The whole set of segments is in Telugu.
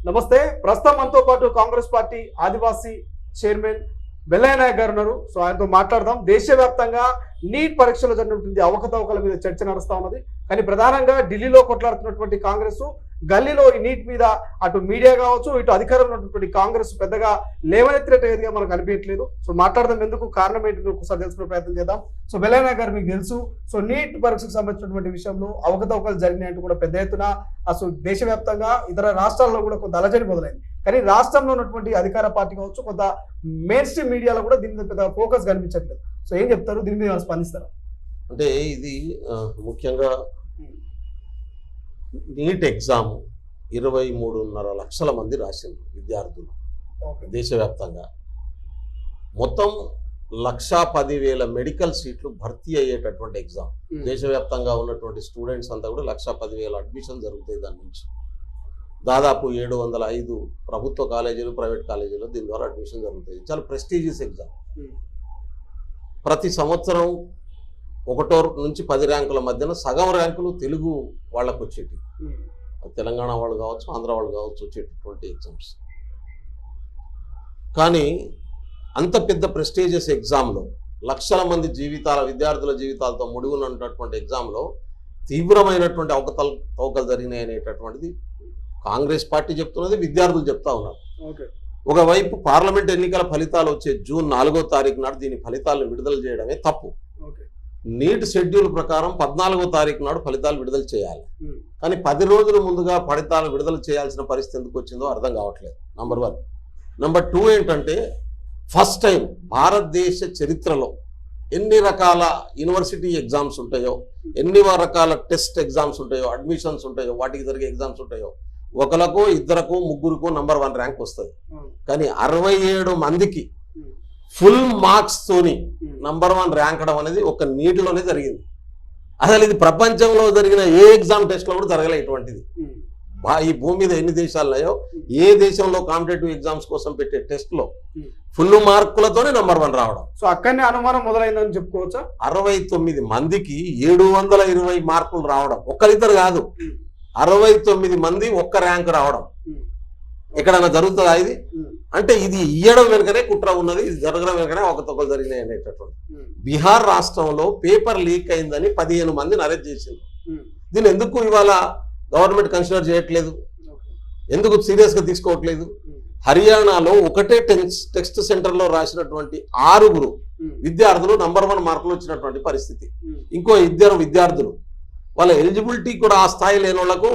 నమస్తే. ప్రస్తుతం మనతో పాటు కాంగ్రెస్ పార్టీ ఆదివాసీ చైర్మన్ వెల్లయ్య నాయక్ గారు ఉన్నారు. సో ఆయనతో మాట్లాడదాం. దేశవ్యాప్తంగా నీట్ పరీక్షలు జరిగినటువంటి అవకతవకల మీద చర్చ నడుస్తా ఉన్నది. కానీ ప్రధానంగా ఢిల్లీలో కొట్లాడుతున్నటువంటి కాంగ్రెస్ గల్లీలో ఈ నీట్ మీద అటు మీడియా కావచ్చు, ఇటు అధికారంలో ఉన్నటువంటి కాంగ్రెస్ పెద్దగా లేవనెత్తినట్టుగా మనకు అనిపించట్లేదు. సో మాట్లాడదాం, ఎందుకు కారణం ఏంటి ఒకసారి తెలుసుకునే ప్రయత్నం చేద్దాం. సో వెల్లయ్య నాయక్ గారు, మీకు తెలుసు, సో నీట్ పరీక్షకు సంబంధించినటువంటి విషయంలో అవకతవకలు జరిగినట్టు కూడా పెద్ద ఎత్తున అసలు దేశవ్యాప్తంగా ఇతర రాష్ట్రాల్లో కూడా కొంత అలజడి మొదలైంది. కానీ రాష్ట్రంలో ఉన్నటువంటి అధికార పార్టీ కావచ్చు, కొంత మెయిన్ స్ట్రీమ్ మీడియాలో కూడా దీని మీద పెద్ద ఫోకస్ కనిపించట్లేదు. సో ఏం చెప్తారు, దీని మీద స్పందిస్తారా? అంటే ఇది ముఖ్యంగా నీట్ ఎగ్జామ్ 23.5 లక్షల మంది రాసింది విద్యార్థులు దేశవ్యాప్తంగా. మొత్తం 1,10,000 మెడికల్ సీట్లు భర్తీ అయ్యేటటువంటి ఎగ్జామ్. దేశవ్యాప్తంగా ఉన్నటువంటి స్టూడెంట్స్ అంతా కూడా 1,10,000 అడ్మిషన్ జరుగుతాయి. దాని నుంచి దాదాపు 705 ప్రభుత్వ కాలేజీలు, ప్రైవేట్ కాలేజీలు దీని ద్వారా అడ్మిషన్ జరుగుతాయి. చాలా ప్రెస్టీజియస్ ఎగ్జామ్. ప్రతి సంవత్సరం 1 నుంచి 10 ర్యాంకుల మధ్యన సగం ర్యాంకులు తెలుగు వాళ్ళకు వచ్చేటి, తెలంగాణ వాళ్ళు కావచ్చు, ఆంధ్ర వాళ్ళు కావచ్చు, వచ్చేటటువంటి ఎగ్జామ్స్. కానీ అంత పెద్ద ప్రెస్టీజియస్ ఎగ్జామ్లో లక్షల మంది విద్యార్థుల జీవితాలతో ముడిగి ఉన్నటువంటి ఎగ్జామ్లో తీవ్రమైనటువంటి అవకతవకలు జరిగినాయి అనేటటువంటిది కాంగ్రెస్ పార్టీ చెప్తున్నది, విద్యార్థులు చెప్తా ఉన్నారు. ఒకవైపు పార్లమెంట్ ఎన్నికల ఫలితాలు వచ్చే జూన్ 4వ తారీఖు నాడు దీని ఫలితాలను విడుదల చేయడమే తప్పు. నీట్ షెడ్యూల్ ప్రకారం 14వ తారీఖు నాడు ఫలితాలు విడుదల చేయాలి. కానీ 10 రోజుల ముందుగా ఫలితాలు విడుదల చేయాల్సిన పరిస్థితి ఎందుకు వచ్చిందో అర్థం కావట్లేదు. నంబర్ 1. నంబర్ 2 ఏంటంటే, ఫస్ట్ టైం భారతదేశ చరిత్రలో ఎన్ని రకాల యూనివర్సిటీ ఎగ్జామ్స్ ఉంటాయో, ఎన్ని రకాల టెస్ట్ ఎగ్జామ్స్ ఉంటాయో, అడ్మిషన్స్ ఉంటాయో, వాటికి జరిగే ఎగ్జామ్స్ ఉంటాయో, ఒకరికో ఇద్దరికో ముగ్గురికో నంబర్ 1 ర్యాంక్ వస్తుంది. కానీ 67 మందికి ఫుల్ మార్క్స్ తోని నంబర్ 1 ర్యాంక్ అవడం అనేది ఒక నీటిలోనే జరిగింది. అసలు ఇది ప్రపంచంలో జరిగిన ఏ ఎగ్జామ్ టెస్ట్ లో కూడా జరగలే ఇటువంటిది. ఈ భూమి మీద ఎన్ని దేశాలున్నాయో ఏ దేశంలో కాంపిటేటివ్ ఎగ్జామ్స్ కోసం పెట్టే టెస్ట్ లో ఫుల్ మార్కులతోనే నంబర్ 1 రావడం. సో అక్కడనే అనుమానం మొదలైందని చెప్పుకోవచ్చా? 69 మందికి 720 మార్కులు రావడం, ఒక్కరిద్దరు కాదు, 69 మంది ఒక్క ర్యాంక్ రావడం ఎక్కడన్నా జరుగుతుందా ఇది? అంటే ఇది ఇయ్యడం వెనుకనే కుట్ర ఉన్నది, ఇది జరగడం వెనుకనే అవకతవకలు జరిగినాయి అనేటటువంటి. బీహార్ రాష్ట్రంలో పేపర్ లీక్ అయిందని 15 మందిని అరెస్ట్ చేసింది. దీన్ని ఎందుకు ఇవాళ గవర్నమెంట్ కన్సిడర్ చేయట్లేదు, ఎందుకు సీరియస్ గా తీసుకోవట్లేదు? హర్యానాలో ఒకటే టెక్స్ట్ సెంటర్ లో రాసినటువంటి 6 విద్యార్థులు నంబర్ 1 మార్కులు వచ్చినటువంటి పరిస్థితి. ఇంకో 2 విద్యార్థులు వాళ్ళ ఎలిజిబిలిటీ కూడా ఆ స్థాయి లేని వాళ్ళకు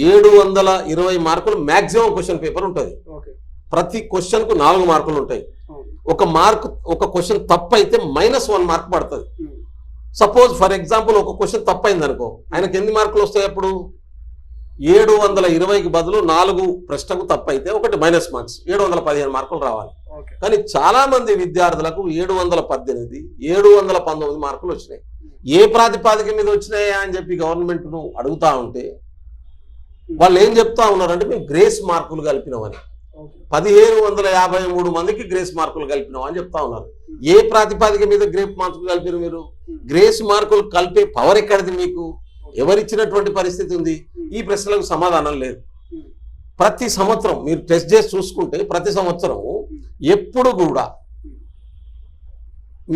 720 మార్కులు మ్యాక్సిమం క్వశ్చన్ పేపర్ ఉంటుంది. ప్రతి క్వశ్చన్ కు 4 మార్కులు ఉంటాయి. ఒక క్వశ్చన్ తప్పు అయితే -1 మార్క్ పడుతుంది. సపోజ్ ఫర్ ఎగ్జాంపుల్ ఒక క్వశ్చన్ తప్పైంది అనుకో, ఆయనకు ఎన్ని మార్కులు వస్తాయి? అప్పుడు 720కి బదులు 4 ప్రశ్నకు తప్పు అయితే ఒకటి మైనస్ మార్క్స్, 715 మార్కులు రావాలి. కానీ చాలా మంది విద్యార్థులకు 718, 719 మార్కులు వచ్చినాయి. ఏ ప్రాతిపాదిక మీద వచ్చినాయా అని చెప్పి గవర్నమెంట్ ను అడుగుతా ఉంటే వాళ్ళు ఏం చెప్తా ఉన్నారంటే, మేము గ్రేస్ మార్కులు కలిపినామని. 1553 మందికి గ్రేస్ మార్కులు కలిపినాం అని చెప్తా ఉన్నారు. ఏ ప్రాతిపాదిక మీద గ్రేస్ మార్కులు కలిపారు మీరు? గ్రేస్ మార్కులు కలిపే పవర్ ఎక్కడిది మీకు? ఎవరిచ్చినటువంటి పరిస్థితి ఉంది? ఈ ప్రశ్నలకు సమాధానం లేదు. ప్రతి సంవత్సరం మీరు టెస్ట్ చేసి చూసుకుంటే ప్రతి సంవత్సరం ఎప్పుడు కూడా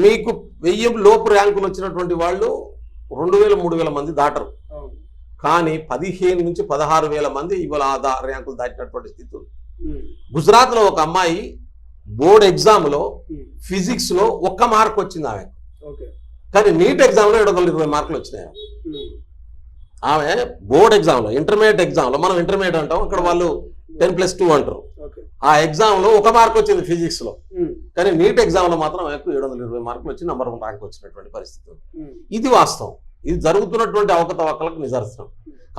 మీకు 1000 లోపు ర్యాంకులు వచ్చినటువంటి వాళ్ళు 2000, 3000 మంది దాటరు. కానీ 15 నుంచి 16,000 మంది ఇవాళ ర్యాంకులు దాటినటువంటి స్థితి ఉంది. గుజరాత్ లో ఒక అమ్మాయి బోర్డ్ ఎగ్జామ్ లో ఫిజిక్స్ లో 1 మార్క్ వచ్చింది ఆమె. కానీ నీట్ ఎగ్జామ్ లో 720 మార్కులు వచ్చినాయి. ఆమె బోర్డ్ ఎగ్జామ్ లో, ఇంటర్మీడియట్ ఎగ్జామ్ లో, మనం ఇంటర్మీడియట్ అంటాం, ఇక్కడ వాళ్ళు 10+2 అంటారు. ఆ ఎగ్జామ్ లో 1 మార్క్ వచ్చింది ఫిజిక్స్ లో. కానీ నీట్ ఎగ్జామ్ లో మాత్రం ఆమెకు 720 మార్కులు వచ్చి నంబర్ 1 ర్యాంక్ వచ్చినటువంటి పరిస్థితి. ఇది వాస్తవం. ఇది జరుగుతున్నటువంటి అవకతవకలకు నిదర్శనం.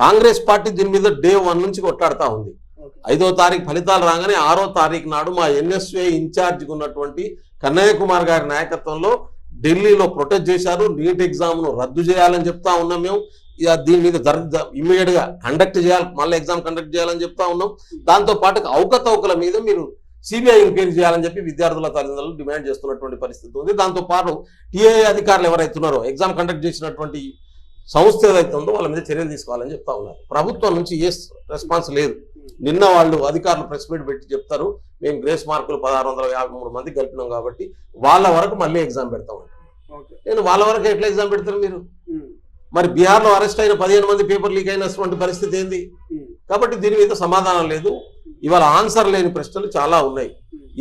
కాంగ్రెస్ పార్టీ దీని మీద డే 1 నుంచి కొట్లాడుతూ ఉంది. 5వ తారీఖు ఫలితాలు రాగానే 6వ తారీఖు నాడు మా ఎన్ఎస్ఏ ఇన్ఛార్జిగా ఉన్నటువంటి కన్నయ్య కుమార్ గారి నాయకత్వంలో ఢిల్లీలో ప్రొటెస్ట్ చేశారు. నీట్ ఎగ్జామ్ ను రద్దు చేయాలని చెప్తా ఉన్నాం. మేము దీని మీద ఇమ్మీడియట్ గా కండక్ట్ చేయాలి, మళ్ళీ ఎగ్జామ్ కండక్ట్ చేయాలని చెప్తా ఉన్నాం. దాంతో పాటు అవకతవకల మీద మీరు సిబిఐ ఎంక్వైరీ చేయాలని చెప్పి విద్యార్థుల తల్లిదండ్రులు డిమాండ్ చేస్తున్నటువంటి పరిస్థితి ఉంది. దాంతో పాటు టీఏఐ అధికారులు ఎవరైతున్నారో, ఎగ్జామ్ కండక్ట్ చేసినటువంటి సంస్థ ఏదైతే ఉందో వాళ్ళ మీద చర్యలు తీసుకోవాలని చెప్తా ఉన్నారు. ప్రభుత్వం నుంచి ఏ రెస్పాన్స్ లేదు. నిన్న వాళ్ళు అధికారులు ప్రెస్ మీట్ పెట్టి చెప్తారు, మేము గ్రేస్ మార్కులు 1653 మంది కలిపినాం కాబట్టి వాళ్ళ వరకు మళ్ళీ ఎగ్జామ్ పెడతాం. నేను వాళ్ళ వరకు ఎట్లా ఎగ్జామ్ పెడతారు మీరు? మరి బీహార్లో అరెస్ట్ అయిన 15 మంది పేపర్ లీక్ అయినటువంటి పరిస్థితి ఏంది? కాబట్టి దీని మీద సమాధానం లేదు. ఇవాళ ఆన్సర్ లేని ప్రశ్నలు చాలా ఉన్నాయి.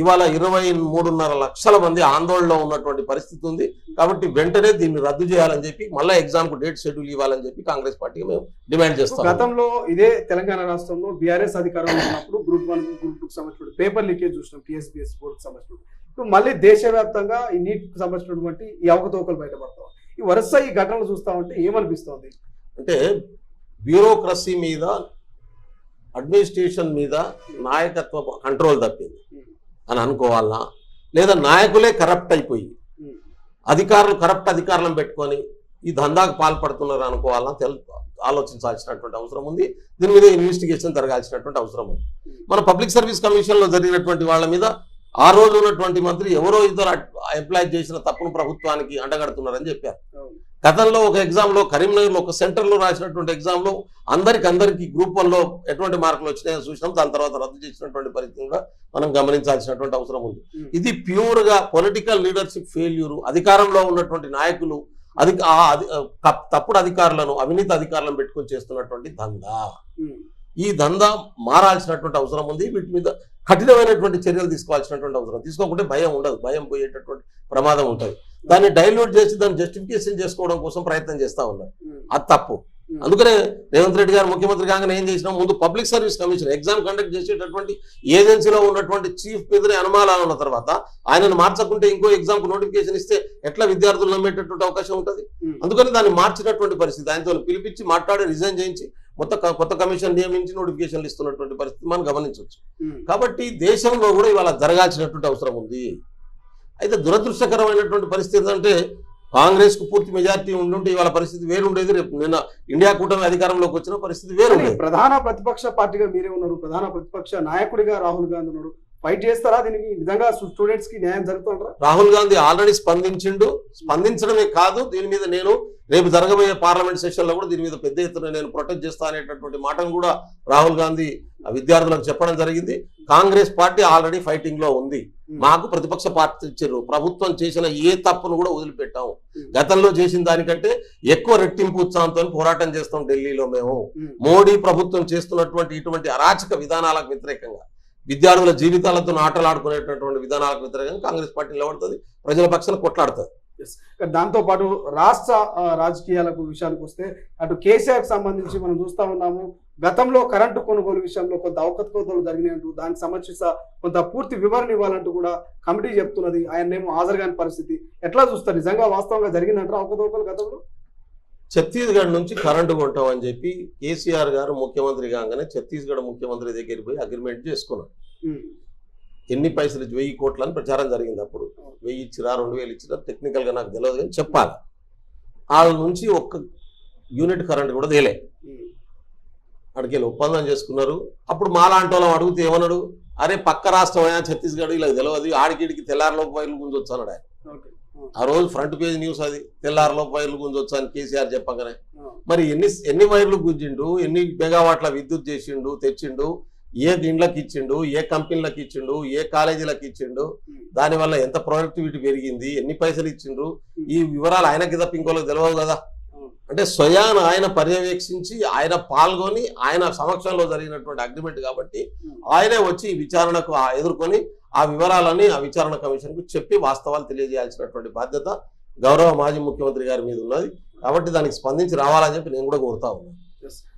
ఇవాళ 23.5 లక్షల మంది ఆందోళనలో ఉన్నటువంటి పరిస్థితి ఉంది. కాబట్టి వెంటనే దీన్ని రద్దు చేయాలని చెప్పి మళ్ళీ ఎగ్జామ్ కు డేట్ షెడ్యూల్ ఇవ్వాలని చెప్పి కాంగ్రెస్ పార్టీకి మేము డిమాండ్ చేస్తాం. గతంలో ఇదే తెలంగాణ రాష్ట్రంలో బీఆర్ఎస్ అధికారంలో ఉన్నప్పుడు గ్రూప్ 1 గ్రూప్ 2 సంబంధించిన పేపర్ లీకేజ్ చూసినాం, టీఎస్పీఎస్సీ బోర్డుకు సంబంధించిన. ఇప్పుడు మళ్ళీ దేశవ్యాప్తంగా ఈ నీట్ సంబంధించినటువంటి ఈ అవకతవకలు బయటపడతాం. ఈ వరుస ఈ ఘటనలు చూస్తా ఉంటే ఏమనిపిస్తుంది అంటే బ్యూరోక్రసీ మీద, అడ్మినిస్ట్రేషన్ మీద నాయకత్వ కంట్రోల్ తప్పింది అని అనుకోవాలనా, లేదా నాయకులే కరప్ట్ అయిపోయి అధికారులు కరప్ట్ అధికారులను పెట్టుకొని ఈ దందాకు పాల్పడుతున్నారు అనుకోవాలన్నా ఆలోచించాల్సినటువంటి అవసరం ఉంది. దీని మీద ఇన్వెస్టిగేషన్ జరగాల్సినటువంటి అవసరం ఉంది. మన పబ్లిక్ సర్వీస్ కమిషన్లో జరిగినటువంటి వాళ్ళ మీద ఆ రోజు ఉన్నటువంటి మంత్రి ఎవరో ఇద్దరు ఎంప్లాయ్ చేసిన తప్పును ప్రభుత్వానికి అండగడుతున్నారని చెప్పారు. గతంలో ఒక ఎగ్జామ్లో కరీంనగర్లో ఒక సెంటర్లో రాసినటువంటి ఎగ్జామ్లో అందరికీ గ్రూప్ 1లో ఎటువంటి మార్కులు వచ్చినాయో చూసినాం. దాని తర్వాత రద్దు చేసినటువంటి పరిస్థితి కూడా మనం గమనించాల్సినటువంటి అవసరం ఉంది. ఇది ప్యూర్గా పొలిటికల్ లీడర్షిప్ ఫెయిల్యూరు. అధికారంలో ఉన్నటువంటి నాయకులు తప్పుడు అధికారులను, అవినీతి అధికారులను పెట్టుకొని చేస్తున్నటువంటి దందా. ఈ దందా మారాల్సినటువంటి అవసరం ఉంది. వీటి మీద కఠినమైనటువంటి చర్యలు తీసుకోవాల్సినటువంటి అవసరం. తీసుకోకుంటే భయం ఉండదు, భయం పోయేటటువంటి ప్రమాదం ఉంటుంది. దాన్ని డైల్యూట్ చేసి దాన్ని జస్టిఫికేషన్ చేసుకోవడం కోసం ప్రయత్నం చేస్తూ ఉన్నారు. అది తప్పు. అందుకనే రేవంత్ రెడ్డి గారు ముఖ్యమంత్రి కాగానే ఏం చేసినాం, ముందు public service commission exam conduct చేసేటటువంటి ఏజెన్సీలో ఉన్నటువంటి చీఫ్ మీదనే అనుమానాలు ఉన్న తర్వాత ఆయనను మార్చకుంటే ఇంకో ఎగ్జామ్కు నోటిఫికేషన్ ఇస్తే ఎట్లా విద్యార్థులు నమ్మేటటువంటి అవకాశం ఉంటుంది? అందుకని దాన్ని మార్చినటువంటి పరిస్థితి. ఆయనతో పిలిపించి మాట్లాడి రిజైన్ చేయించి కొత్త కమిషన్ నియమించి నోటిఫికేషన్లు ఇస్తున్నటువంటి పరిస్థితి మనం గమనించవచ్చు. కాబట్టి దేశంలో కూడా ఇవాళ జరగాల్సినటువంటి అవసరం ఉంది. అయితే దురదృష్టకరమైనటువంటి పరిస్థితి ఏంటంటే కాంగ్రెస్ కు పూర్తి మెజారిటీ ఉండుంటే ఇవాళ పరిస్థితి వేరుండేది. రేపు నిన్న ఇండియా కూటమి అధికారంలోకి వచ్చిన పరిస్థితి వేరుండేది. ప్రధాన ప్రతిపక్ష పార్టీగా మీరే ఉన్నారు, ప్రధాన ప్రతిపక్ష నాయకుడిగా రాహుల్ గాంధీ ఉన్నారు. ఫైట్ చేస్తారా? దీనికి నిజంగా స్టూడెంట్స్ కి న్యాయం జరుగుతుంటారా? రాహుల్ గాంధీ ఆల్రెడీ స్పందించడమే కాదు, దీని మీద నేను రేపు జరగబోయే పార్లమెంట్ సెషన్ లో కూడా దీని మీద పెద్ద ఎత్తున నేను ప్రొటెక్ట్ చేస్తా అనేటటువంటి మాటను కూడా రాహుల్ గాంధీ విద్యార్థులకు చెప్పడం జరిగింది. కాంగ్రెస్ పార్టీ ఆల్రెడీ ఫైటింగ్ లో ఉంది. మాకు ప్రతిపక్ష పార్టీ ఇచ్చారు, ప్రభుత్వం చేసిన ఏ తప్పును కూడా వదిలిపెట్టాము. గతంలో చేసిన దానికంటే ఎక్కువ రెట్టింపు ఉత్సాహంతో పోరాటం చేస్తాం ఢిల్లీలో. మేము మోడీ ప్రభుత్వం చేస్తున్నటువంటి ఇటువంటి అరాచక విధానాలకు వ్యతిరేకంగా, విద్యార్థుల జీవితాలతో ఆటలాడుకునేటటువంటి విధానాలకు వ్యతిరేకంగా కాంగ్రెస్ పార్టీ నిలబడుతుంది, ప్రజల పక్షాన కొట్లాడుతుంది. దాంతో పాటు రాష్ట్ర రాజకీయాలకు విషయానికి వస్తే అటు కేసీఆర్ సంబంధించి మనం చూస్తా ఉన్నాము. గతంలో కరెంటు కొనుగోలు విషయంలో కొంత అవకతవకలు జరిగినట్టు, దానికి సంబంధించి కొంత పూర్తి వివరణ ఇవ్వాలంటూ కూడా కమిటీ చెప్తున్నది. ఆయనేమో హాజరు కాని పరిస్థితి. ఎట్లా చూస్తారు? నిజంగా వాస్తవంగా జరిగిందంటారు అవకతవకలు గతంలో? ఛత్తీస్గఢ్ నుంచి కరెంటు కొంటామని చెప్పి కేసీఆర్ గారు ముఖ్యమంత్రి కాగానే ఛత్తీస్గఢ్ ముఖ్యమంత్రి దగ్గరికి పోయి అగ్రిమెంట్ చేసుకున్నాడు. ఎన్ని పైసలు 1000 కోట్లు అని ప్రచారం జరిగింది. అప్పుడు 1000 ఇచ్చిరా 2000 ఇచ్చిరా టెక్నికల్ గా నాకు తెలియదు కానీ చెప్పాలి. వాళ్ళ నుంచి ఒక్క యూనిట్ కరెంట్ కూడా తేలే. అడికెళ్ళి ఒప్పందం చేసుకున్నారు. అప్పుడు మాలాంటి వాళ్ళం అడిగితే ఏమన్నాడు, అరే పక్క రాష్ట్రం అయినా ఛత్తీస్గఢ్ ఇలా తెలియదు, ఆడికిడికి తెల్లారిలోపు వైర్లు గుంజొచ్చు అన్నాడు ఆయన. ఆ రోజు ఫ్రంట్ పేజ్ న్యూస్ అది, తెల్లారిలోపు వైర్లు గుంజొచ్చు అని కేసీఆర్ చెప్పగానే. మరి ఎన్ని వైర్లు గుంజిండు, ఎన్ని మెగావాట్ల విద్యుత్ చేసిండు, తెచ్చిండు, ఏ ఇండ్లకి ఇచ్చిండు, ఏ కంపెనీలకు ఇచ్చిండు, ఏ కాలేజీలకు ఇచ్చిండు, దానివల్ల ఎంత ప్రొడక్టివిటీ పెరిగింది, ఎన్ని పైసలు ఇచ్చిండ్రు, ఈ వివరాలు ఆయనకి తప్ప ఇంకోళ్ళకి తెలియవు కదా. అంటే స్వయాన ఆయన పర్యవేక్షించి ఆయన పాల్గొని ఆయన సమక్షంలో జరిగినటువంటి అగ్రిమెంట్ కాబట్టి ఆయనే వచ్చి విచారణకు ఎదుర్కొని ఆ వివరాలని ఆ విచారణ కమిషన్ కు చెప్పి వాస్తవాలు తెలియజేయాల్సినటువంటి బాధ్యత గౌరవ మాజీ ముఖ్యమంత్రి గారి మీద ఉన్నది. కాబట్టి దానికి స్పందించి రావాలని చెప్పి నేను కూడా కోరుతా ఉన్నాను.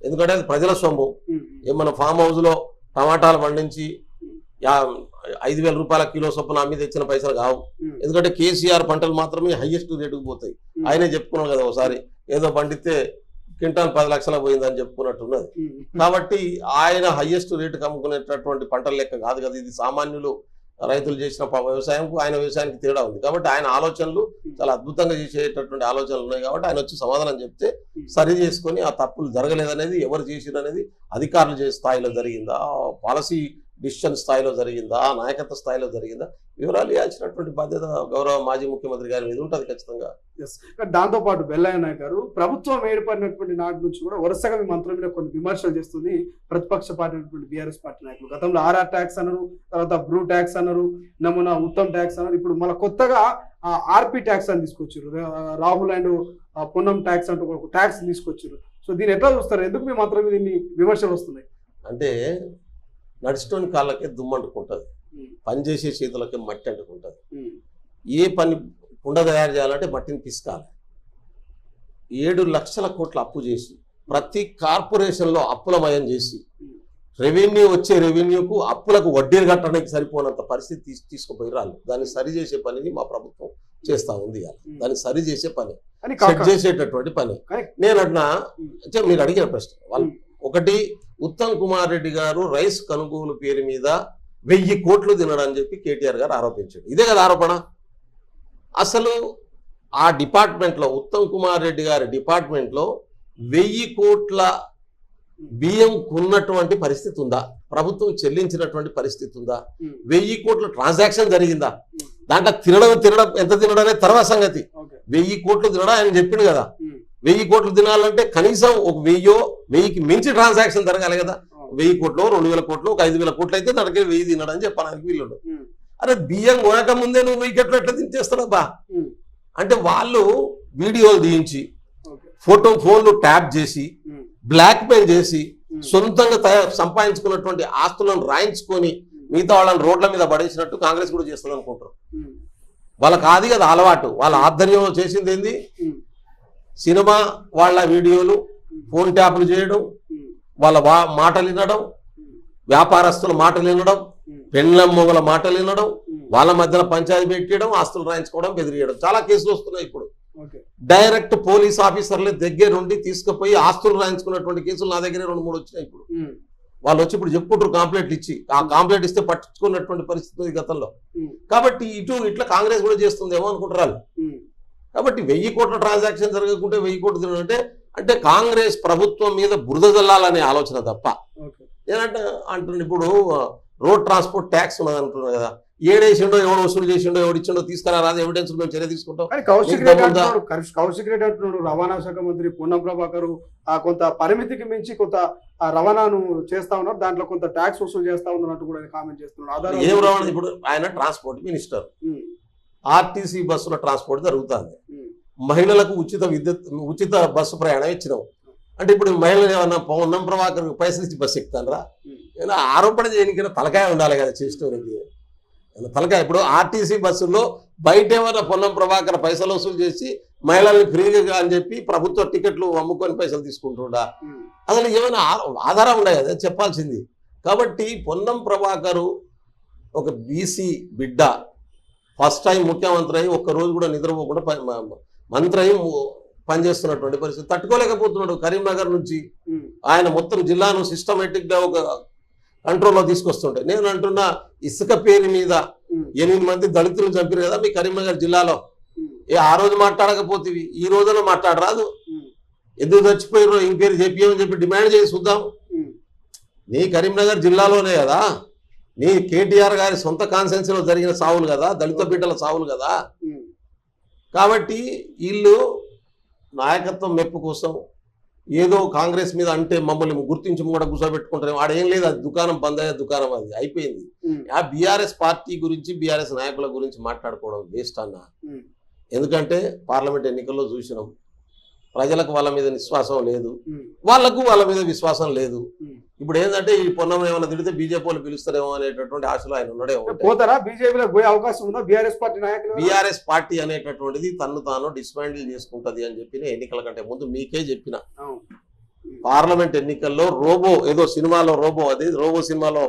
ఎందుకంటే అది ప్రజల సొమ్ము. మన ఫామ్ హౌస్ లో టమాటాలు పండించి 5,000 రూపాయల కిలో చొప్పున అమ్మి తెచ్చిన పైసలు కావు. ఎందుకంటే కేసీఆర్ పంటలు మాత్రమే హైయెస్ట్ రేటుకు పోతాయి. ఆయనే చెప్పుకున్నాడు కదా ఒకసారి, ఏదో పండితే క్వింటాల్ 10 లక్షలకు పోయిందని చెప్పుకున్నట్టున్నది. కాబట్టి ఆయన హైయెస్ట్ రేటుకు అమ్ముకునేటటువంటి పంటల లెక్క కాదు కదా ఇది. సామాన్యులు రైతులు చేసిన వ్యవసాయంకు ఆయన వ్యవసాయానికి తేడా ఉంది. కాబట్టి ఆయన ఆలోచనలు చాలా అద్భుతంగా చేసేటటువంటి ఆలోచనలు ఉన్నాయి. కాబట్టి ఆయన వచ్చి సమాధానం చెప్తే సరి చేసుకొని ఆ తప్పులు జరగలేదనేది, ఎవరు చేసిరు అనేది అధికారులు చేసే స్థాయిలో జరిగిందా, పాలసీ డిసిషన్ స్థాయిలో జరిగిందా, నాయకత్వ స్థాయిలో జరిగిందా, వివరాలు ఇవ్వాల్సినటువంటి బాధ్యత గౌరవ మాజీ ముఖ్యమంత్రి గారి మీద ఉంటుంది ఖచ్చితంగా. దాంతో పాటు బెల్లయ్య నాయక్ గారు ప్రభుత్వం ఏర్పడినటువంటి నాటి నుంచి కూడా వరుసగా మీ మంత్రుల మీద కొన్ని విమర్శలు చేస్తుంది ప్రతిపక్ష పార్టీ అయినటువంటి బీఆర్ఎస్ పార్టీ నాయకులు. గతంలో ఆర్ఆర్ ట్యాక్స్ అన్నారు, తర్వాత బ్రూ ట్యాక్స్ అన్నారు, నమూనా ఉత్తమ్ ట్యాక్స్ అన్నారు, ఇప్పుడు మళ్ళీ కొత్తగా ఆర్పీ ట్యాక్స్ అని తీసుకొచ్చారు. రాహుల్ అండ్ పొన్నం ట్యాక్స్ అంటూ ఒక ట్యాక్స్ తీసుకొచ్చారు. సో దీన్ని ఎట్లా చూస్తారు? ఎందుకు మీ మంత్రుల మీద ఇన్ని విమర్శలు వస్తున్నాయి? అంటే నడిచిటోని కాళ్ళకే దుమ్మంటుకుంటుంది, పని చేసే చేతులకే మట్టి అంటుకుంటుంది. ఏ పని కుండ తయారు చేయాలంటే మట్టిని పిసుకాలి. 7 లక్షల కోట్ల అప్పు చేసి ప్రతి కార్పొరేషన్లో అప్పులమయం చేసి రెవెన్యూ వచ్చే రెవెన్యూకు అప్పులకు వడ్డీలు కట్టడానికి సరిపోనంత పరిస్థితి తీసుకుపోయి రాళ్ళు. దాన్ని సరి చేసే పనిని మా ప్రభుత్వం చేస్తూ ఉంది. దాన్ని సరి చేసే పని, సెట్ చేసేటటువంటి పని. నేను అట్లా మీరు అడిగిన ప్రశ్న వాళ్ళు ఒకటి, ఉత్తమ్ కుమార్ రెడ్డి గారు రైస్ కొనుగోలు పేరు మీద 1000 కోట్లు తినడని చెప్పి కేటీఆర్ గారు ఆరోపించాడు. ఇదే కదా ఆరోపణ. అసలు ఆ డిపార్ట్మెంట్లో ఉత్తమ్ కుమార్ రెడ్డి గారి డిపార్ట్మెంట్లో 1000 కోట్ల బియ్యం కొన్నటువంటి పరిస్థితి ఉందా? ప్రభుత్వం చెల్లించినటువంటి పరిస్థితి ఉందా? 1000 కోట్ల ట్రాన్సాక్షన్ జరిగిందా? దాంట్లో తినడం ఎంత తినడం అనేది తర్వాత సంగతి. 1000 కోట్లు తినడం ఆయన చెప్పిండు కదా. 1000 కోట్లు తినాలంటే కనీసం ఒక 1000కి మించి ట్రాన్సాక్షన్ జరగాలి కదా. 1000 కోట్లు, 2000 కోట్లు, ఒక 5000 కోట్లు అయితే దానికి 1000 తినడం చెప్పడానికి వీళ్ళు. అరే బియ్యం కొనక ముందే నువ్వు 1000 కోట్లు ఎట్లా తినేస్తాడబ్బా అంటే వాళ్ళు వీడియోలు తీయించి ఫోన్లు ట్యాప్ చేసి బ్లాక్ మెయిల్ చేసి సొంతంగా సంపాదించుకున్నటువంటి ఆస్తులను రాయించుకొని మిగతా వాళ్ళని రోడ్ల మీద పడేసినట్టు కాంగ్రెస్ కూడా చేస్తుంది అనుకుంటారు. వాళ్ళకి అది కదా అలవాటు. వాళ్ళ ఆధ్వర్యంలో చేసింది ఏంది? సినిమా వాళ్ళ వీడియోలు, ఫోన్ ట్యాపులు చేయడం, వాళ్ళ మాటలు వినడం, వ్యాపారస్తుల మాటలు వినడం, పెండ్లం మొగల మాటలు వినడం, వాళ్ళ మధ్యలో పంచాయతీ పెట్టడం, ఆస్తులు రాయించుకోవడం, బెదిరియడం. చాలా కేసులు వస్తున్నాయి ఇప్పుడు. డైరెక్ట్ పోలీస్ ఆఫీసర్ల దగ్గర నుండి తీసుకుపోయి ఆస్తులు రాయించుకున్నటువంటి కేసులు నా దగ్గర 2-3 వచ్చినాయి. ఇప్పుడు వాళ్ళు వచ్చి ఇప్పుడు చెప్పుకుంటారు కంప్లైంట్లు ఇచ్చి. ఆ కంప్లైంట్ ఇస్తే పట్టించుకున్నటువంటి పరిస్థితి గతంలో. కాబట్టి ఇట్లా కాంగ్రెస్ కూడా చేస్తుందేమో అనుకుంటారు. కాబట్టి 1000 కోట్ల ట్రాన్సాక్షన్ జరగకుంటే 1000 కోట్లు తినంటే అంటే కాంగ్రెస్ ప్రభుత్వం మీద బురద జల్లాలనే ఆలోచన తప్ప. నేనంటే అంటున్నా ఇప్పుడు రోడ్ ట్రాన్స్పోర్ట్ ట్యాక్స్ ఉన్నది అంటున్నారు కదా. ఏడేసిండో, ఎవడు వసూలు చేసిండో, ఎవడిచ్చిండో తీసుకురాదు ఎవిడెన్స్ మేము చర్య తీసుకుంటాం. కౌశిక్ రెడ్డి అంటున్నాడు, రవాణా శాఖ మంత్రి పొన్నం ప్రభాకర్ కొంత పరిమితికి మించి కొంత రవాణాను చేస్తా ఉన్నారు, దాంట్లో కొంత ట్యాక్స్ వసూలు చేస్తా ఉన్నట్టు కూడా కామెంట్ చేస్తున్నాడు. ఏం రవాణా? ఇప్పుడు ఆయన ట్రాన్స్పోర్ట్ మినిస్టర్, ఆర్టీసీ బస్సుల ట్రాన్స్పోర్ట్ జరుగుతుంది. మహిళలకు ఉచిత బస్సు ప్రయాణం ఇచ్చినాం అంటే ఇప్పుడు మహిళలు ఏమన్నా పొన్నం ప్రభాకర్ పైసలు ఇచ్చి బస్సు ఎక్కుతానరా? ఆరోపణ చేయడానికి తలకాయ ఉండాలి కదా చేసేటోనికి. తలకాయ ఇప్పుడు ఆర్టీసీ బస్సుల్లో బయట ఏమైనా పొన్నం ప్రభాకర్ పైసలు వసూలు చేసి మహిళల్ని ఫ్రీగా అని చెప్పి ప్రభుత్వ టికెట్లు అమ్ముకొని పైసలు తీసుకుంటుండా? అసలు ఏమైనా ఆధారం ఉన్నాయి కదా చెప్పాల్సింది. కాబట్టి పొన్నం ప్రభాకరు ఒక బీసీ బిడ్డ, ఫస్ట్ టైం ముఖ్యమంత్రి అయి ఒక్కరోజు కూడా నిద్రపోకుండా మంత్రి అయి పనిచేస్తున్నటువంటి పరిస్థితి తట్టుకోలేకపోతున్నాడు. కరీంనగర్ నుంచి ఆయన మొత్తం జిల్లాను సిస్టమేటిక్గా ఒక కంట్రోల్లో తీసుకొస్తుంటే నేను అంటున్నా, ఇసుక పేరు మీద 8 మంది దళితులు చంపారు కదా మీ కరీంనగర్ జిల్లాలో. ఆ రోజు మాట్లాడకపోతే ఈ రోజున మాట్లాడరాదు? ఎందుకు చచ్చిపోయారో ఇంక్వైరీ చెప్పమని చెప్పి డిమాండ్ చేసి చూద్దాం. నీ కరీంనగర్ జిల్లాలోనే కదా, నీ కేటీఆర్ గారి సొంత కాన్స్టిట్యున్సీలో జరిగిన సావులు కదా, దళిత బిడ్డల సావులు కదా. కాబట్టి వీళ్ళు నాయకత్వం మెప్పు కోసం ఏదో కాంగ్రెస్ మీద అంటే మమ్మల్ని గుర్తించి కూడా కూర్చోబెట్టుకుంటారు. ఆడేం లేదు, అది దుకాణం బంద్ అయ్యే దుకాణం, అది అయిపోయింది. ఆ బీఆర్ఎస్ పార్టీ గురించి, బీఆర్ఎస్ నాయకుల గురించి మాట్లాడుకోవడం వేస్ట్ అన్న. ఎందుకంటే పార్లమెంట్ ఎన్నికల్లో చూసినాం, ప్రజలకు వాళ్ళ మీద విశ్వాసం లేదు, వాళ్ళకు వాళ్ళ మీద విశ్వాసం లేదు. ఇప్పుడు ఏంటంటే ఈ పొన్నం ఏమైనా తిడితే బీజేపీ వాళ్ళు పిలుస్తారేమో అనేటటువంటి ఆశలో ఆయన ఉన్నాడే. పోతారా బీజేపీలో పోయే అవకాశం ఉందా బీఆర్ఎస్ పార్టీ నాయకులు? బీఆర్ఎస్ పార్టీ అనేటటువంటిది తను తాను డిస్మాండిల్ చేసుకుంటది అని చెప్పి ఎన్నికల కంటే ముందు మీకే చెప్పిన. పార్లమెంట్ ఎన్నికల్లో రోబో ఏదో సినిమాలో రోబో, అది రోబో సినిమాలో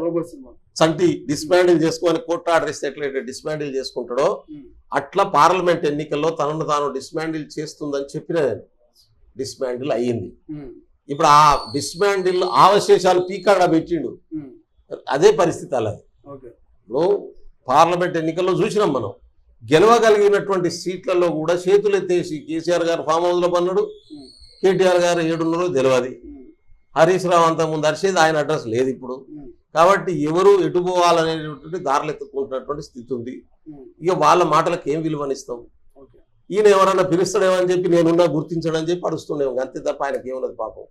సంటి డిస్మాండిల్ చేసుకొని కోర్టు ఆర్డర్ ఇస్తే ఎట్లయితే డిస్మాండిల్ చేసుకుంటాడో అట్లా పార్లమెంట్ ఎన్నికల్లో తనను తాను డిస్మాండిల్ చేస్తుందని చెప్పిన డిస్మాండిల్ అయ్యింది. ఇప్పుడు ఆ డిస్మాండిల్ అవశేషాలు పీకాడ పెట్టిండు. అదే పరిస్థితి అలాగే. ఇప్పుడు పార్లమెంట్ ఎన్నికల్లో చూసినాం మనం, గెలవగలిగినటువంటి సీట్లలో కూడా చేతులు ఎత్తేసి కేసీఆర్ గారు ఫామ్ హౌస్లో పన్నాడు, కేటీఆర్ గారు 7 తెలియదు, హరీష్ రావు అంత ముందు అరిసేది ఆయన అడ్రస్ లేదు ఇప్పుడు. కాబట్టి ఎవరు ఎటు పోవాలనేటువంటి దారులు ఎత్తుకుంటున్నటువంటి స్థితి ఉంది. ఇక వాళ్ళ మాటలకు ఏం విలువనిస్తాం? ఈయన ఎవరన్నా పిలుస్తాడేమో అని చెప్పి నేనున్నా గుర్తించడని చెప్పి అడుస్తుండేమో, అంతే తప్ప ఆయనకి ఏమున్నది పాపం.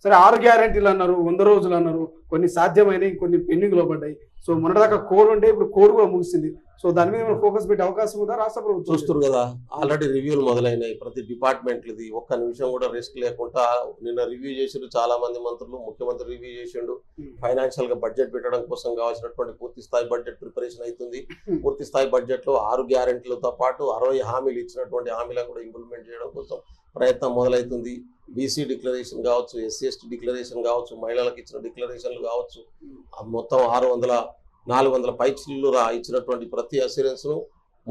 సరే 6 గ్యారెంటీలు అన్నారు, 100 రోజులు అన్నారు, కొన్ని సాధ్యమైనవి, కొన్ని పెండింగ్ లో పడ్డాయి. సో మొన్నటిదాకా కోడ్ ఉంటే ఇప్పుడు కోడ్ కూడా ముగిసింది. సో దాని మీద ఫోకస్ పెట్టే అవకాశం ఉందా రాష్ట్ర ప్రభుత్వం? చూస్తారు కదా, ఆల్రెడీ రివ్యూలు మొదలైనాయి ప్రతి డిపార్ట్మెంట్లది. ఒక్క నిమిషం కూడా రెస్ట్ లేకుండా నిన్న రివ్యూ చేసిండు చాలా మంది మంత్రులు, ముఖ్యమంత్రి రివ్యూ చేసిండు. ఫైనాన్షియల్ గా బడ్జెట్ పెట్టడం కోసం కావాల్సినటువంటి పూర్తి స్థాయి బడ్జెట్ ప్రిపరేషన్ అవుతుంది. పూర్తి స్థాయి బడ్జెట్ లో 6 గ్యారెంటీలతో పాటు 60 హామీలు ఇచ్చినటువంటి హామీలను కూడా ఇంప్లిమెంట్ చేయడం కోసం ప్రయత్నం మొదలవుతుంది. బీసీ డిక్లరేషన్ కావచ్చు, ఎస్సీ ఎస్టీ డిక్లరేషన్ కావచ్చు, మహిళలకు ఇచ్చిన డిక్లరేషన్లు కావచ్చు, మొత్తం 400 పైచిల్లు ఇచ్చినటువంటి ప్రతి అసూరెన్స్ ను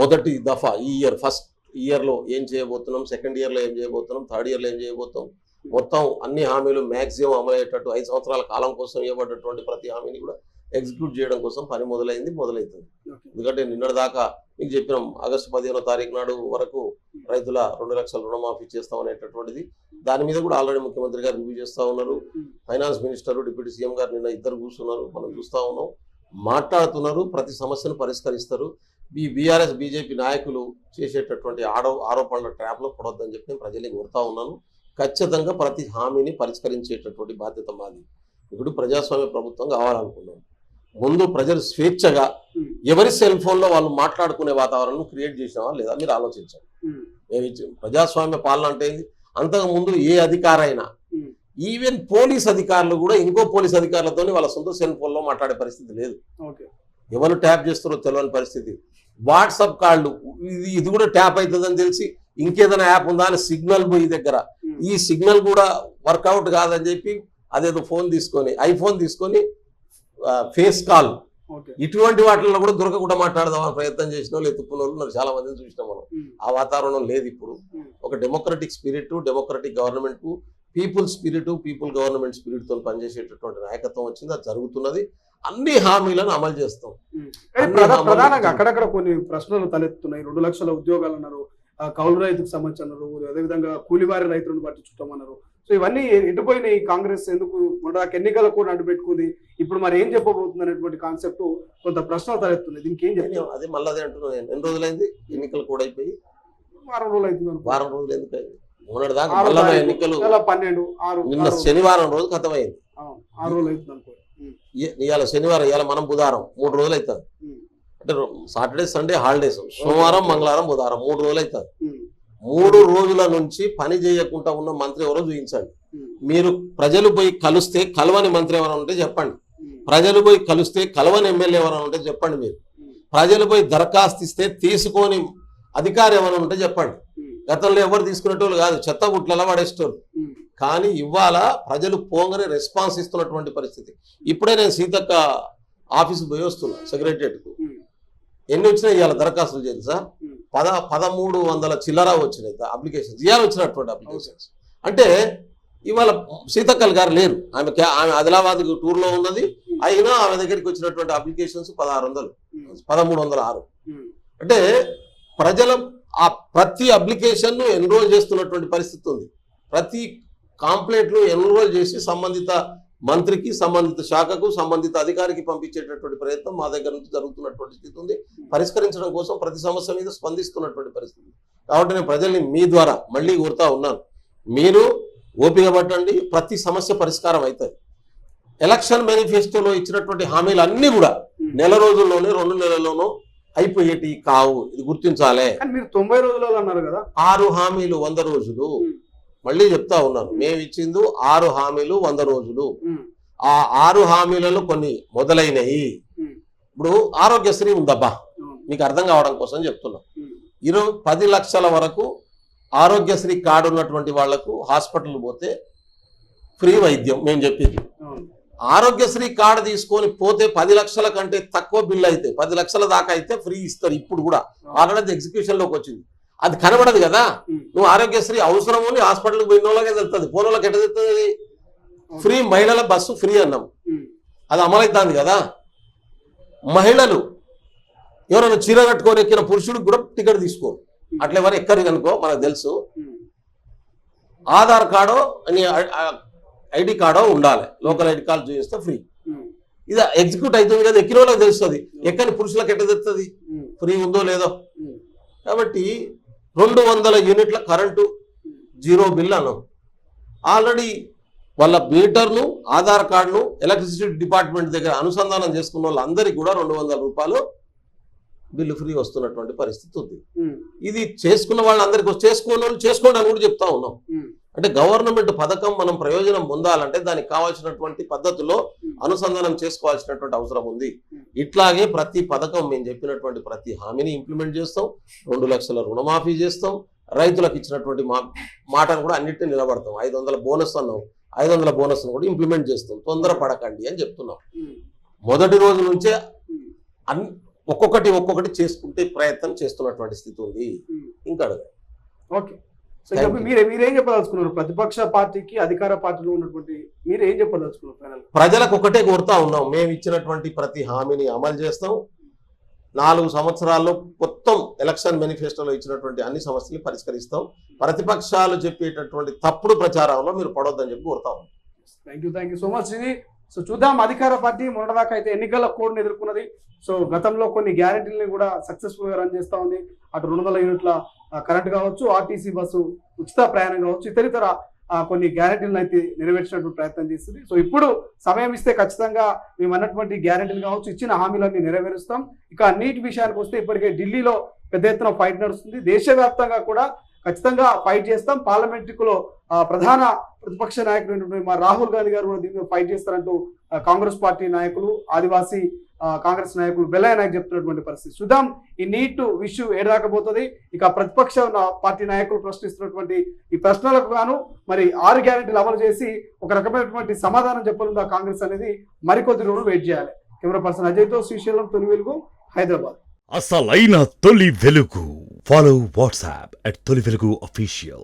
మొదటి దఫా ఈ ఇయర్ ఫస్ట్ ఇయర్ లో ఏం చేయబోతున్నాం, సెకండ్ ఇయర్ లో ఏం చేయబోతున్నాం, థర్డ్ ఇయర్ లో ఏం చేయబోతున్నాం, మొత్తం అన్ని హామీలు మాక్సిమం అమలయ్యేటట్టు 5 సంవత్సరాల కాలం కోసం ఇవ్వబడ్డటువంటి ప్రతి హామీని కూడా ఎగ్జిక్యూట్ చేయడం కోసం పని మొదలవుతుంది. ఎందుకంటే నిన్నటి దాకా మీకు చెప్పినాం, ఆగస్టు 15వ తారీఖు నాడు వరకు రైతుల 2 లక్షల రుణమాఫీ చేస్తాం అనేటటువంటిది. దాని మీద కూడా ఆల్రెడీ ముఖ్యమంత్రి గారు రివ్యూ చేస్తూ ఉన్నారు. ఫైనాన్స్ మినిస్టర్, డిప్యూటీ సీఎం గారు నిన్న ఇద్దరు కూర్చున్నారు, మనం చూస్తూ ఉన్నాం, మాట్లాడుతున్నారు, ప్రతి సమస్యను పరిష్కరిస్తారు. ఈ బీఆర్ఎస్ బీజేపీ నాయకులు చేసేటటువంటి ఆరోపణల ట్రాప్లో పడొద్దని చెప్పి నేను ప్రజలకు కోరుతా ఉన్నాను. ఖచ్చితంగా ప్రతి హామీని పరిష్కరించేటటువంటి బాధ్యత మాది. ఇప్పుడు ప్రజాస్వామ్య ప్రభుత్వం కావాలనుకున్నాం. ముందు ప్రజలు స్వేచ్ఛగా ఎవరి సెల్ ఫోన్లో వాళ్ళు మాట్లాడుకునే వాతావరణం క్రియేట్ చేసినావా లేదా మీరు ఆలోచించండి. ప్రజాస్వామ్య పాలన అంటే అంతకు ముందు ఏ అధికారైనా, ఈవెన్ పోలీస్ అధికారులు కూడా ఇంకో పోలీస్ అధికారులతో వాళ్ళ సొంత సెల్ ఫోన్లో మాట్లాడే పరిస్థితి లేదు. ఎవరు ట్యాప్ చేస్తారో తెలియని పరిస్థితి. వాట్సాప్ కాళ్ళు ఇది కూడా ట్యాప్ అవుతుందని తెలిసి ఇంకేదైనా యాప్ ఉందా అని సిగ్నల్ పోయి దగ్గర, ఈ సిగ్నల్ కూడా వర్కౌట్ కాదని చెప్పి అదేదో ఫోన్ తీసుకొని, ఐఫోన్ తీసుకొని ఫేస్ కాల్, ఇటువంటి వాటిల్లో కూడా దొరకకుండా మాట్లాడదామని ప్రయత్నం చేసిన వాళ్ళు ఎత్తుకున్న వాళ్ళు నాకు చాలా మందిని చూసినాం మనం. ఆ వాతావరణం లేదు ఇప్పుడు. ఒక democratic spirit, democratic government, people spirit, people government spirit తో పనిచేసేటటువంటి నాయకత్వం వచ్చింది. అది జరుగుతున్నది. అన్ని హామీలను అమలు చేస్తాం. ప్రధానంగా అక్కడక్కడ కొన్ని ప్రశ్నలు తలెత్తున్నాయి. 2 లక్షల ఉద్యోగాలు అన్నారు, కౌలు రైతుకు సంబంధించి అన్నారు, అదేవిధంగా కూలివారి రైతులను పట్టించుకుంటామన్నారు. సో ఇవన్నీ ఎటుపోయినాయి? కాంగ్రెస్ ఎందుకు మొదటి ఎన్నికల కూడా అడ్డుపెట్టుకుంది, ఇప్పుడు మరి ఏం చెప్పబోతుంది అనేటువంటి కాన్సెప్ట్ కొంత ప్రశ్నలు తలెత్తున్నాయి. దీనికి ఏం చెప్తాం? అదే మళ్ళీ అదే అంటున్నాను. ఎన్ని రోజులైంది ఎన్నికలు కూడా అయిపోయి? 4 రోజులు అవుతుంది. 4 రోజులు ఎందుకు అయింది? మొన్నటి దాకా ఎన్నికలు 12 నిన్న శనివారం రోజు ఖతమైంది. 6 రోజులు అవుతుంది అనుకో. ఇవాళ శనివారం, ఇవాళ మనం బుధవారం, 3 రోజులు అవుతుంది. అంటే సాటర్డే సండే హాలిడేస్, సోమవారం మంగళవారం బుధవారం 3 రోజులు అవుతుంది. 3 రోజుల నుంచి పని చేయకుండా ఉన్న మంత్రి ఎవరో చూపించండి. మీరు ప్రజలు పోయి కలిస్తే కలవని మంత్రి ఎవరైనా ఉంటే చెప్పండి. ప్రజలు పోయి కలిస్తే కలవని ఎమ్మెల్యే ఎవరైనా ఉంటే చెప్పండి. మీరు ప్రజలు పోయి దరఖాస్తు ఇస్తే తీసుకొని అధికారి ఎవరైనా ఉంటే చెప్పండి. గతంలో ఎవరు తీసుకునేటోళ్ళు కాదు, చెత్త గుట్లలో పడేసేటోళ్ళు. కానీ ఇవాళ ప్రజలు పోగానే రెస్పాన్స్ ఇస్తున్నటువంటి పరిస్థితి. ఇప్పుడే నేను సీతక్క ఆఫీస్కి పోయి వస్తున్నా, సెక్రటరియట్కు. ఎన్ని వచ్చినాయి ఇవాళ దరఖాస్తులు తెలుసా? 1300 చిల్లర వచ్చినాయి అప్లికేషన్స్, ఇవాళ వచ్చినటువంటి అప్లికేషన్స్. అంటే ఇవాళ సీతక్కల్ గారు లేరు, ఆమె ఆదిలాబాద్ టూర్లో ఉన్నది. అయినా ఆమె దగ్గరికి వచ్చినటువంటి అప్లికేషన్స్ 1306. అంటే ప్రజల ఆ ప్రతి అప్లికేషన్ ఎన్రోల్ చేస్తున్నటువంటి పరిస్థితి ఉంది. ప్రతి కాంప్లైంట్లు ఎన్రోల్ చేసి సంబంధిత మంత్రికి, సంబంధిత శాఖకు, సంబంధిత అధికారికి పంపించేటటువంటి ప్రయత్నం మా దగ్గర నుంచి జరుగుతున్నటువంటి స్థితి ఉంది. పరిష్కరించడం కోసం ప్రతి సమస్య మీద స్పందిస్తున్నటువంటి పరిస్థితి. కాబట్టి నేను ప్రజల్ని మీ ద్వారా మళ్ళీ కోరుతా ఉన్నాను, మీరు ఓపిక పట్టండి, ప్రతి సమస్య పరిష్కారం అవుతుంది. ఎలక్షన్ మేనిఫెస్టోలో ఇచ్చినటువంటి హామీలు అన్నీ కూడా నెల రోజుల్లోనే, 2 నెలల్లోనూ అయిపోయేటి కావు. ఇది గుర్తించాలి. మీరు 90 రోజులలో అన్నారు కదా, 6 హామీలు 100 రోజులు. మళ్ళీ చెప్తా ఉన్నాను, మేము ఇచ్చింది 6 హామీలు 100 రోజులు. ఆ 6 హామీలలో కొన్ని మొదలైనవి. ఇప్పుడు ఆరోగ్యశ్రీ ఉందబ్బా, మీకు అర్థం కావడం కోసం చెప్తున్నాం. 10 లక్షల వరకు ఆరోగ్యశ్రీ కార్డు ఉన్నటువంటి వాళ్లకు హాస్పిటల్ పోతే ఫ్రీ వైద్యం. మేము చెప్పింది ఆరోగ్యశ్రీ కార్డు తీసుకొని పోతే 10 లక్షల కంటే తక్కువ బిల్లు అయితే, 10 లక్షల దాకా అయితే ఫ్రీ ఇస్తారు. ఇప్పుడు కూడా ఆల్రెడీ ఎగ్జిక్యూషన్ లోకి వచ్చింది. అది కనబడదు కదా. నువ్వు ఆరోగ్యశ్రీ అవసరం అని హాస్పిటల్కి పోయిన వాళ్ళకే తెలుస్తుంది, పోయిన వాళ్ళకి ఎట్లా తెలుస్తుంది? ఫ్రీ మహిళల బస్సు ఫ్రీ అన్నాం, అది అమలవుతుంది కదా. మహిళలు ఎవరైనా చీర కట్టుకొని ఎక్కిన పురుషుడికి కూడా టికెట్ తీసుకోరు, అట్లా ఎవరు ఎక్కరు కనుకో మనకు తెలుసు. ఆధార్ కార్డో అని ఐడి కార్డో ఉండాలి, లోకల్ ఐడి కార్డు చూపిస్తే ఫ్రీ. ఇది ఎగ్జిక్యూట్ అవుతుంది కదా, ఎక్కిన వాళ్ళకి తెలుస్తుంది. ఎక్కని పురుషులకు ఎట్లా తెలుస్తుంది ఫ్రీ ఉందో లేదో. కాబట్టి 200 యూనిట్ల కరెంటు జీరో బిల్ అన్నాం. ఆల్రెడీ వాళ్ళ మీటర్ను, ఆధార్ కార్డును ఎలక్ట్రిసిటీ డిపార్ట్మెంట్ దగ్గర అనుసంధానం చేసుకున్న వాళ్ళందరికీ కూడా 200 రూపాయలు బిల్లు ఫ్రీ వస్తున్నటువంటి పరిస్థితి ఉంది. ఇది చేసుకున్న వాళ్ళందరికీ చేసుకోని వాళ్ళు చేసుకోండి అని కూడా చెప్తా ఉన్నాం. అంటే గవర్నమెంట్ పథకం మనం ప్రయోజనం పొందాలంటే దానికి కావాల్సినటువంటి పద్ధతిలో అనుసంధానం చేసుకోవాల్సినటువంటి అవసరం ఉంది. ఇట్లాగే ప్రతి పథకం మేము చెప్పినటువంటి ప్రతి హామీని ఇంప్లిమెంట్ చేస్తాం. 2 లక్షల రుణమాఫీ చేస్తాం. రైతులకు ఇచ్చినటువంటి మాటను కూడా అన్నిటిని నిలబడతాం. 500 బోనస్ అన్నాం, 500 బోనస్ కూడా ఇంప్లిమెంట్ చేస్తాం. తొందర పడకండి అని చెప్తున్నాం. మొదటి రోజు నుంచే ఒక్కొక్కటి చేసుకుంటే ప్రయత్నం చేస్తున్నటువంటి స్థితి ఉంది. ఇంకా ఓకే. సో మీరేం చెప్పదలుచుకున్నారు? ప్రతిపక్ష పార్టీకి అధికార పార్టీలో ఉన్నటువంటి మీరు ఏం చెప్పదలుచుకున్నారు? ప్రజలకు ఒకటే కోరుతా ఉన్నాం, మేము ఇచ్చినటువంటి ప్రతి హామీని అమలు చేస్తాం. 4 సంవత్సరాల్లో మొత్తం ఎలక్షన్ మేనిఫెస్టోలో ఇచ్చినటువంటి అన్ని సమస్యలు పరిష్కరిస్తాం. ప్రతిపక్షాలు చెప్పేటటువంటి తప్పుడు ప్రచారంలో మీరు పడొద్దని చెప్పి కోరుతా ఉన్నాం. Thank you so much. ఇది సో చూద్దాం. అధికార పార్టీ మొన్నదాకా అయితే ఎన్నికల కోడ్ని ఎదుర్కొన్నది. సో గతంలో కొన్ని గ్యారెంటీలని కూడా సక్సెస్ఫుల్గా రన్ చేస్తూ ఉంది. అటు 200 యూనిట్ల కరెంట్ కావచ్చు, ఆర్టీసీ బస్సు ఉచిత ప్రయాణం కావచ్చు, ఇతరితర కొన్ని గ్యారెంటీలను అయితే నెరవేర్చినటువంటి ప్రయత్నం చేస్తుంది. సో ఇప్పుడు సమయం ఇస్తే ఖచ్చితంగా మేము అన్నటువంటి గ్యారెంటీలు కావచ్చు, ఇచ్చిన హామీలన్నీ నెరవేరుస్తాం. ఇక నీట్ విషయానికి వస్తే ఇప్పటికే ఢిల్లీలో పెద్ద ఎత్తున ఫైట్ నడుస్తుంది. దేశవ్యాప్తంగా కూడా ఖచ్చితంగా ఫైట్ చేస్తాం. పార్లమెంటులో ప్రధాన ప్రతిపక్ష నాయకుడు మా రాహుల్ గాంధీ గారు కూడా దీన్ని ఫైట్ చేస్తారంటూ కాంగ్రెస్ పార్టీ నాయకులు, ఆదివాసీ కాంగ్రెస్ నాయకులు బెల్లయ్య నాయక్ చెప్తున్నటువంటి పరిస్థితి. చూద్దాం ఈ నీట్ ఇష్యూ ఏడాకపోతుంది. ఇక ప్రతిపక్ష పార్టీ నాయకులు ప్రశ్నిస్తున్నటువంటి ఈ ప్రశ్నలకు గాను మరి 6 గ్యారెంటీలు అమలు చేసి ఒక రకమైనటువంటి సమాధానం చెప్పనుందా కాంగ్రెస్ అనేది మరికొద్ది రోజులు వెయిట్ చేయాలి. కెమెరా పర్సన్ అజయ్తో శ్రీశైలం, తొలి వెలుగు, హైదరాబాద్. అసలైన తొలి వెలుగు. ఫాలో వాట్సాప్ @తొలి వెలుగు official.